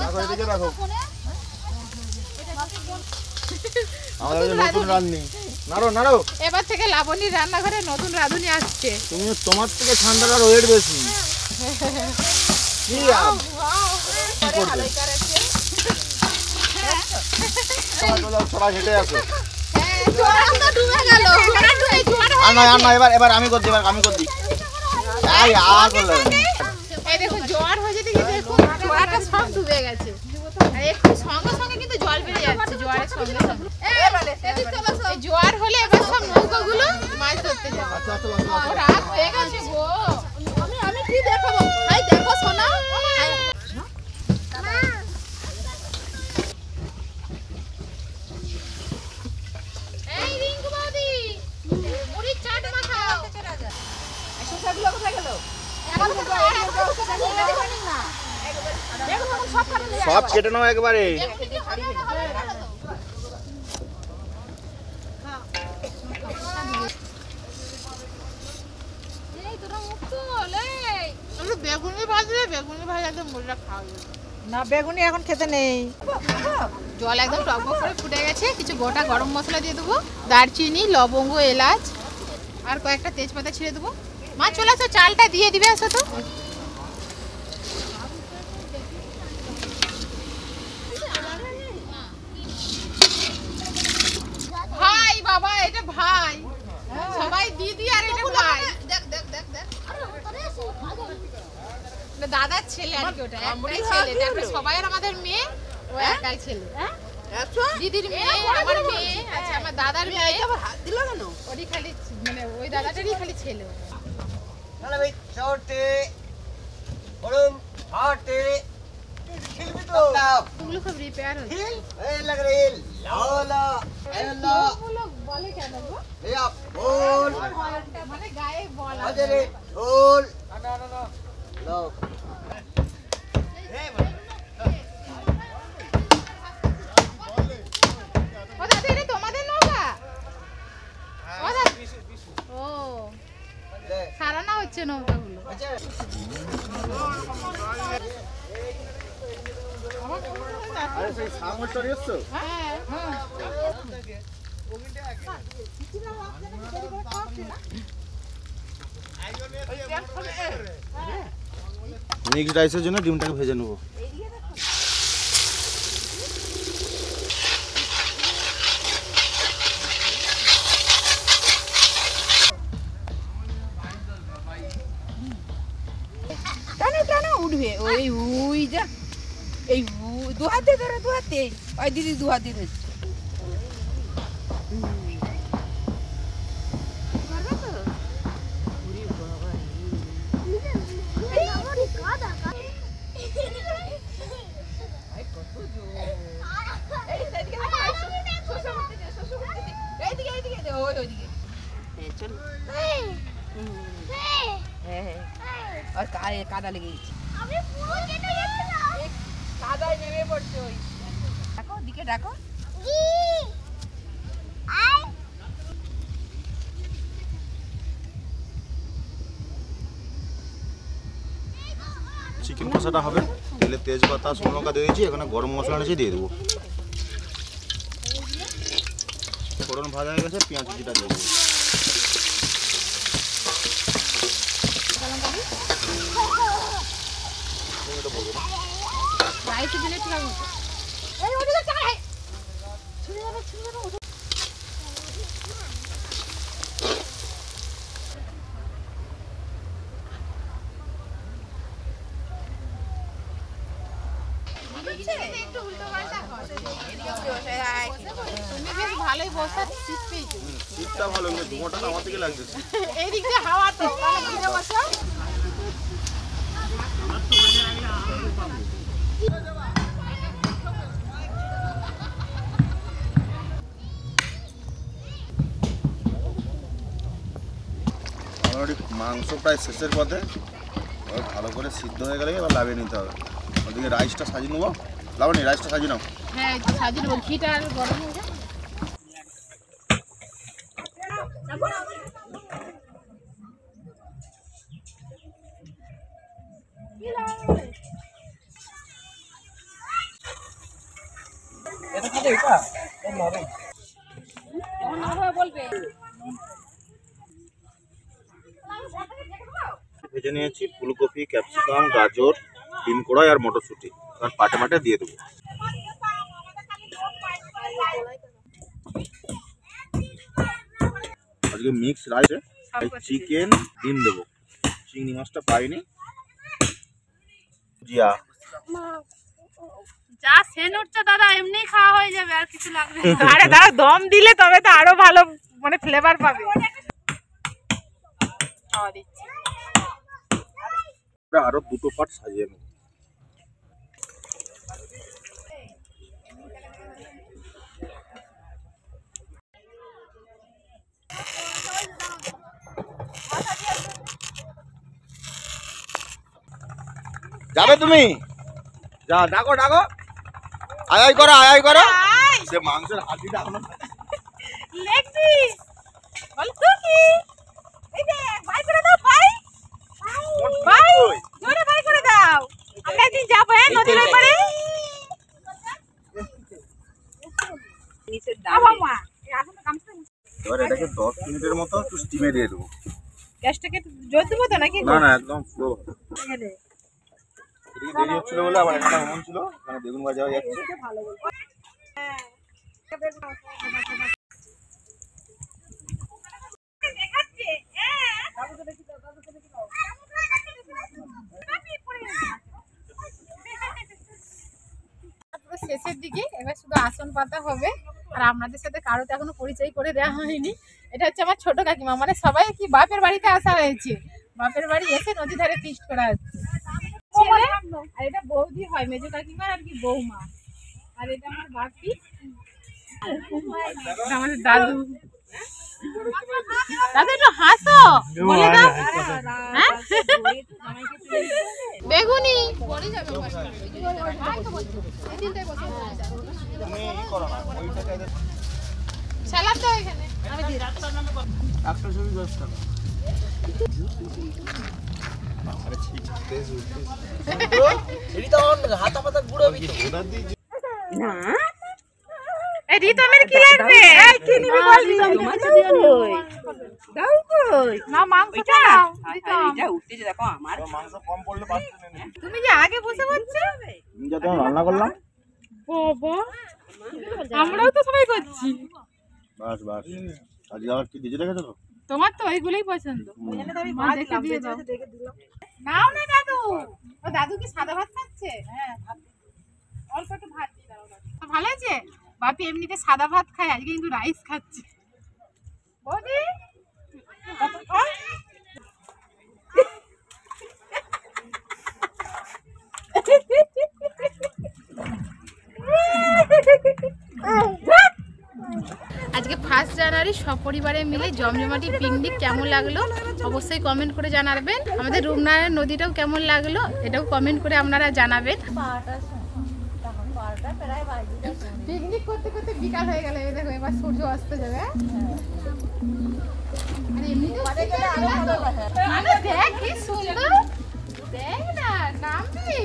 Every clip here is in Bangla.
রাখো এদিকে রাখো। আমাদের নতুন রাঁধুনি। নাড়ো নাড়ো। এবার থেকে লাবণীর রান্নাঘরে নতুন রাঁধুনি আসছে। তুমি তোমার থেকে ঠান্ডার ওয়েট বেশি। কি ভালোই করেছে। সবাই হেঁটে আসো। জোয়ারটা ডুবে গেল। আর না এবার আমি করছি, এবার আমি করছি। এই আর বললাম। এই দেখো জোয়ার হয়ে যেতে গিয়ে দেখো জোয়ারটা সব ডুবে গেছে। আর একটু সঙ্গে সঙ্গে কিন্তু জল বেড়ে যাচ্ছে জোয়ারের সঙ্গে সঙ্গে। এই জোয়ার হলে এবার সব নৌকাগুলো মাছ ধরতে যাবে। ও রাত হয়ে গেছে গো। আমি কি দেখাবো? ভাই দেখো সোনা। এই রিঙ্কু বৌদি মুড়ির চাট মাখাও। শসাগুলো কোথায় গেল? সব কেটে নাও একবারে। বেগুনি ভাজলে বেগুনি ভাজাতে মুড়িটা খাওয়া যাবে না, বেগুনি এখন খেতে নেই। জল একদম টকবক করে ফুটে গেছে। কিছু গোটা গরম মশলা দিয়ে দেবো, দারচিনি, লবঙ্গ, এলাচ আর কয়েকটা তেজপাতা ছিঁড়ে দেবো। মা চলে আসো, চালটা দিয়ে দিবে। আসো তো। ভাই বাবা, এটা ভাই, সবাই দিদি আর এটা ভাই। দাদার ছেলে আর কি, ওটা একটাই ছেলে। তারপরে সবাই আর আমাদের মেয়ে, ও একটাই ছেলে। দিদির মেয়ে, আমার মেয়ে, আচ্ছা আমার দাদার মেয়ে। হাত দিল কেন? ওরই খালি মানে ওই দাদাটারই খালি ছেলে। ওগুলো সব রিপেয়ার হচ্ছে। ওগুলো বলে কেন গো? মানে গায়ে বল আছে। ও দাদা, এটা তোমাদের নৌকা? ও দাদা, ও সারানো হচ্ছে নৌকাগুলো। আরে সেই সামুদ্র এসছো? হ্যাঁ মিক্সড রাইসের জন্য ডিমটাকে ভেজে নেবো। টানো টানো উঠবে। ওই যা, এই দু হাতে ধরে, দু হাতে। ওই দিদি দু হাতে ধরছে। কাদা লেগে গেছে, কাদায় নেমে পড়ছে। ওই ডাকো, দিকে ডাকো। চিকেন কষাটা হবে, তেলে তেজপাতা শুকনো লঙ্কা দিয়ে দিয়েছি, এখানে গরম মশলা নিচে দিয়ে দেবো। ফোড়ন ভাজা হয়ে গেছে, পেঁয়াজ কুচিটা দিয়ে দেবো। রাইস দিলে ঠিক আছে। একটু উল্টো পাল্টা হয়। তুমি বেশ ভালোই বসার শীত পেয়েছো। শীতটা ভালো, কিন্তু ধোঁয়াটা আমার থেকে লাগছে। এই দিক দিয়ে হাওয়া তো ভালো ঘুরে বসো। অলরেডি মাংস প্রায় শেষের পথে, ভালো করে সিদ্ধ হয়ে গেলে এবার লাভিয়ে নিতে হবে। ওদিকে রাইসটা সাজিয়ে নেবো। লাবণী, রাইসটা সাজিয়ে নাও। হ্যাঁ, একটু সাজিয়ে নেবো। ঘিটা আর গরম হয়ে যায়। ভেজে নিয়েছি ফুলকপি, ক্যাপসিকাম, গাজর, ডিম কড়াই আর মটরশুঁটি, আর পাটে পাটে দিয়ে দেবো। আজকে মিক্স রাইসে চিকেন, ডিম দেবো। চিংড়ি মাছটা পাইনি। জিয়া যা সেন উঠছে দাদা, এমনি খাওয়া হয়ে যাবে, আর কিছু লাগবে না। আরে দাদা দম দিলে তবে তো আরো ভালো মানে ফ্লেভার পাবে। আরো দুটো পাট সাজিয়ে নেব। যাবে তুমি? যা, ডাকো ডাকো, আয় করো, আয় করো। সে মাংসের হাতিটা এখনো লেগ পিস বল তো কি? এই যে বাই করে দাও, বাই বাই জোরে বাই করে দাও। আমরা একদিন যাবো নদীর পাড়ে। নিচের ডাল এবার এটাকে 10 মিনিটের মতো একটু স্টিমে দিয়ে দেবো। গ্যাসটাকে জোর দেবো তো নাকি? না না, একদম স্লো। এদিকে দেরি হচ্ছিল বলে আবার একটা মন ছিল, মানে বেগুন ভাজা হয়ে যাচ্ছে। শেষের দিকে এবার শুধু আসন পাতা হবে। আর আপনাদের সাথে কারো তো এখনো পরিচয় করে দেওয়া হয়নি। এটা হচ্ছে আমার ছোট কাকিমা, মানে সবাই কি বাপের বাড়িতে আসা হয়েছে, বাপের বাড়ি এসে নদী ধারে ফিস্ট করা হচ্ছে। ছেলে আর এটা বৌদি হয়, মেজো কাকিমা আর কি বৌমা। আর এটা আমার বাপি, এটা আমাদের দাদু। দাদু একটু হাসো, বলে দাও। হ্যাঁ বেগুনি পড়ে যাবে। সালাদ দাও এখানে, আমি দিয়ে দিচ্ছি। একটা ছবি 10 টাকা। এই রিতমের কি লাগবে? এই কি নিবি বলবি? দাও কই? না মাংস দাও। এটা উঠতেছে দেখো আমার। মাংস কম পড়লে পাচ্ছেন না। তুমি যে আগে বসে বলছো, তুমি যা তুমি রান্না করলাম। বাবা আমরাও তো সবাই করছি। বাস বাস, আজকে আবার কি দিতে রেখেছো তো? তোমার তো ওইগুলোই পছন্দ। মা দেখে দিয়ে দাও। নাও না দাদু। ও দাদু কি সাদা ভাত খাচ্ছে? হ্যাঁ অল্প একটু ভাত দিয়ে দাও। ভালো আছে? বাপি এমনিতে সাদা ভাত খায়, আজকে কিন্তু রাইস খাচ্ছে। বৌদি আজকে 1 জানুয়ারি সপরিবারে মিলে জমজমাটি পিকনিক কেমন লাগলো অবশ্যই কমেন্ট করে জানাবেন। আমাদের রূপনারায়ণ নদীটাও কেমন লাগলো এটাও কমেন্ট করে আপনারা জানাবেন। পিকনিক করতে করতে বিকাল হয়ে গেল, দেখো এবার সূর্য অস্ত যাবে। আর এমনিতেও দেখ কি সুন্দর, দেখ না নামবি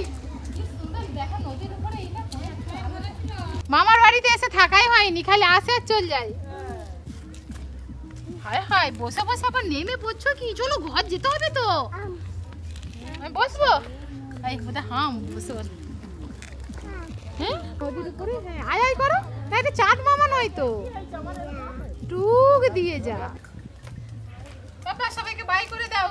কি সুন্দর, দেখো নদীর উপরে এইটা। মামার বাড়িতে এসে থাকাই হয়নি, খালি আসে আর চল যাই। হায় হায় বসে বসে আবার নেমে পড়ছো কি? চলো ঘর যেতে হবে তো। আমি বসবো, এই কোথায় হাম বসে বসে। হ্যাঁ নদীর উপরে, হ্যাঁ আয় আয় করো। তাই তো চাঁদ মামা নয় তো, টুক দিয়ে যা। বাবা সবাইকে বাই করে দাও।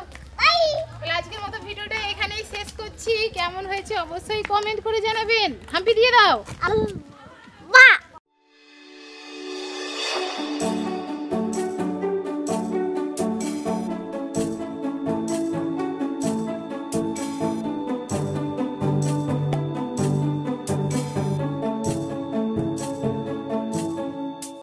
আজকের মতো ভিডিওটা এখানেই শেষ করছি। কেমন হয়েছে অবশ্যই কমেন্ট করে জানাবেন। হাম্পি দিয়ে দাও।